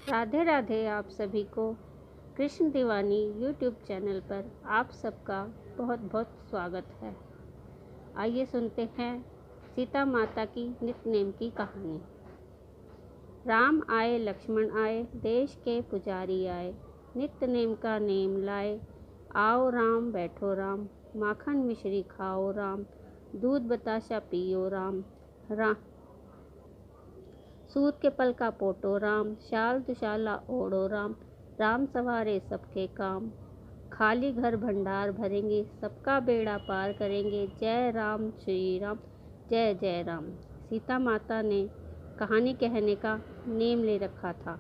राधे राधे आप सभी को कृष्ण दीवानी यूट्यूब चैनल पर आप सबका बहुत बहुत स्वागत है। आइए सुनते हैं सीता माता की नित्य की कहानी। राम आए लक्ष्मण आए, देश के पुजारी आए, नित्य नेम का नेम लाए। आओ राम बैठो राम, माखन मिश्री खाओ राम, दूध बताशा पियो राम। सूत के पल का पोटो राम, शाल दुशाला ओढ़ो राम, राम सवारे सबके काम। खाली घर भंडार भरेंगे, सबका बेड़ा पार करेंगे। जय राम श्री राम, जय जय राम। सीता माता ने कहानी कहने का नेम ले रखा था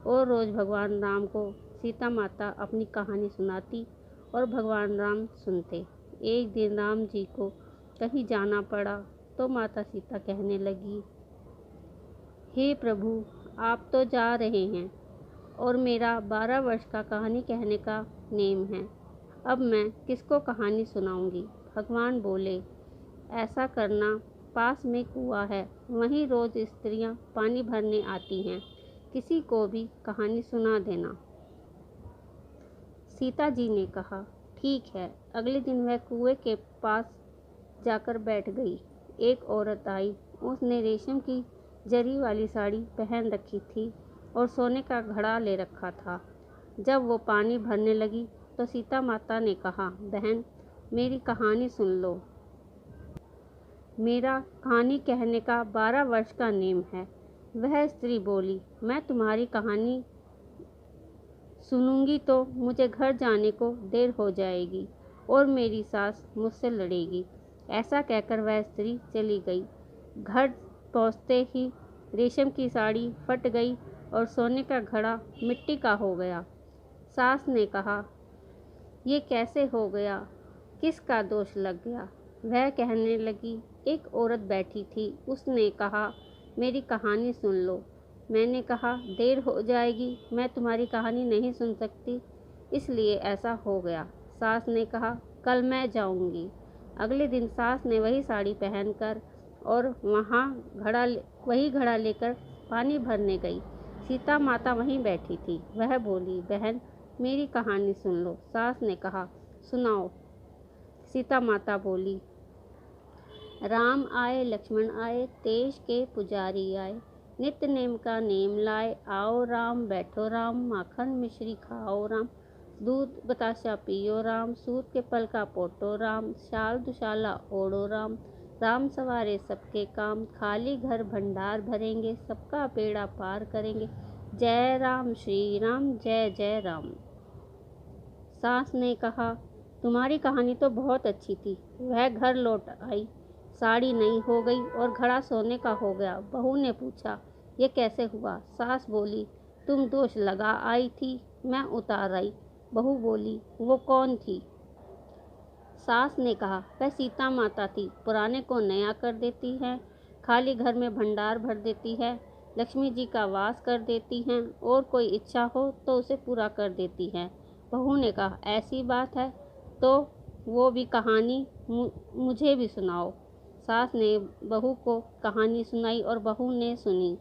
और रोज़ भगवान राम को सीता माता अपनी कहानी सुनाती और भगवान राम सुनते। एक दिन राम जी को कहीं जाना पड़ा तो माता सीता कहने लगी, हे प्रभु, आप तो जा रहे हैं और मेरा 12 वर्ष का कहानी कहने का नेम है। अब मैं किसको कहानी सुनाऊंगी? भगवान बोले, ऐसा करना, पास में कुआं है, वहीं रोज़ स्त्रियां पानी भरने आती हैं, किसी को भी कहानी सुना देना। सीता जी ने कहा, ठीक है। अगले दिन वह कुएं के पास जाकर बैठ गई। एक औरत आई, उसने रेशम की जरी वाली साड़ी पहन रखी थी और सोने का घड़ा ले रखा था। जब वो पानी भरने लगी तो सीता माता ने कहा, बहन, मेरी कहानी सुन लो। मेरा कहानी कहने का 12 वर्ष का नेम है। वह स्त्री बोली, मैं तुम्हारी कहानी सुनूंगी तो मुझे घर जाने को देर हो जाएगी और मेरी सास मुझसे लड़ेगी। ऐसा कहकर वह स्त्री चली गई। घर पहुँचते ही रेशम की साड़ी फट गई और सोने का घड़ा मिट्टी का हो गया। सास ने कहा, ये कैसे हो गया? किसका दोष लग गया? वह कहने लगी, एक औरत बैठी थी, उसने कहा, मेरी कहानी सुन लो। मैंने कहा, देर हो जाएगी, मैं तुम्हारी कहानी नहीं सुन सकती, इसलिए ऐसा हो गया। सास ने कहा, कल मैं जाऊंगी। अगले दिन सास ने वही साड़ी पहनकर और वही घड़ा लेकर पानी भरने गई। सीता माता वहीं बैठी थी। वह बोली, बहन, मेरी कहानी सुन लो। सास ने कहा, सुनाओ। सीता माता बोली, राम आए लक्ष्मण आए, देश के पुजारी आए, नित्य नेम का नेम लाए। आओ राम बैठो राम, माखन मिश्री खाओ राम, दूध बताशा पियो राम, सूत के पल का पोटो राम, शाल दुशाला ओढ़ो राम, राम सवारे सबके काम। खाली घर भंडार भरेंगे, सबका बेड़ा पार करेंगे। जय राम श्री राम, जय जय राम। सास ने कहा, तुम्हारी कहानी तो बहुत अच्छी थी। वह घर लौट आई, साड़ी नई हो गई और घड़ा सोने का हो गया। बहू ने पूछा, ये कैसे हुआ? सास बोली, तुम दोष लगा आई थी, मैं उतार आई। बहू बोली, वो कौन थी? सास ने कहा, वह सीता माता थी, पुराने को नया कर देती है, खाली घर में भंडार भर देती है, लक्ष्मी जी का वास कर देती हैं और कोई इच्छा हो तो उसे पूरा कर देती हैं। बहू ने कहा, ऐसी बात है तो वो भी कहानी मुझे भी सुनाओ। सास ने बहू को कहानी सुनाई और बहू ने सुनी।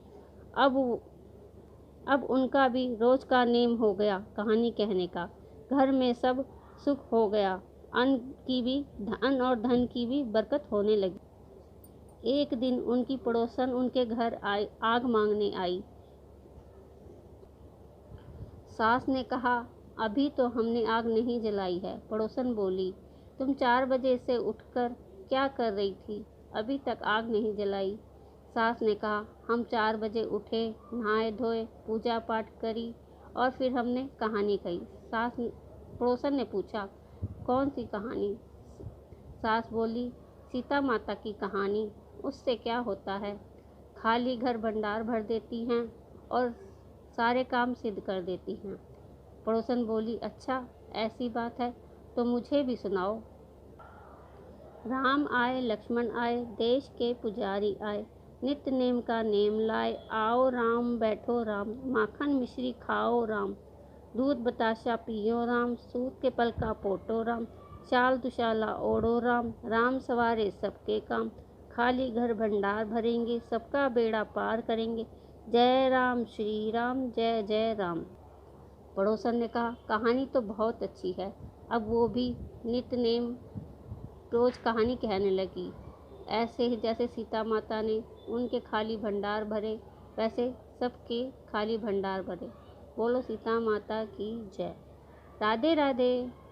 अब उनका भी रोज का नेम हो गया कहानी कहने का। घर में सब सुख हो गया, अन्न और धन की भी बरकत होने लगी। एक दिन उनकी पड़ोसन उनके घर आग मांगने आई। सास ने कहा, अभी तो हमने आग नहीं जलाई है। पड़ोसन बोली, तुम 4 बजे से उठकर क्या कर रही थी? अभी तक आग नहीं जलाई। सास ने कहा, हम 4 बजे उठे, नहाए धोए, पूजा पाठ करी और फिर हमने कहानी कही। पड़ोसन ने पूछा, कौन सी कहानी? सास बोली, सीता माता की कहानी। उससे क्या होता है? खाली घर भंडार भर देती हैं और सारे काम सिद्ध कर देती हैं। पड़ोसन बोली, अच्छा ऐसी बात है तो मुझे भी सुनाओ। राम आए लक्ष्मण आए, देश के पुजारी आए, नित्य नेम का नेम लाए। आओ राम बैठो राम, माखन मिश्री खाओ राम, दूध बताशा पियो राम, सूत के पल का पोटो राम, शाल दुशाला ओढ़ो राम, राम सवारे सबके काम। खाली घर भंडार भरेंगे, सबका बेड़ा पार करेंगे। जय राम श्री राम, जय जय राम। पड़ोसन ने कहा, कहानी तो बहुत अच्छी है। अब वो भी नित नेम रोज कहानी कहने लगी, ऐसे ही जैसे सीता माता ने उनके खाली भंडार भरे, वैसे सबके खाली भंडार भरे। बोलो सीता माता की जय। राधे राधे।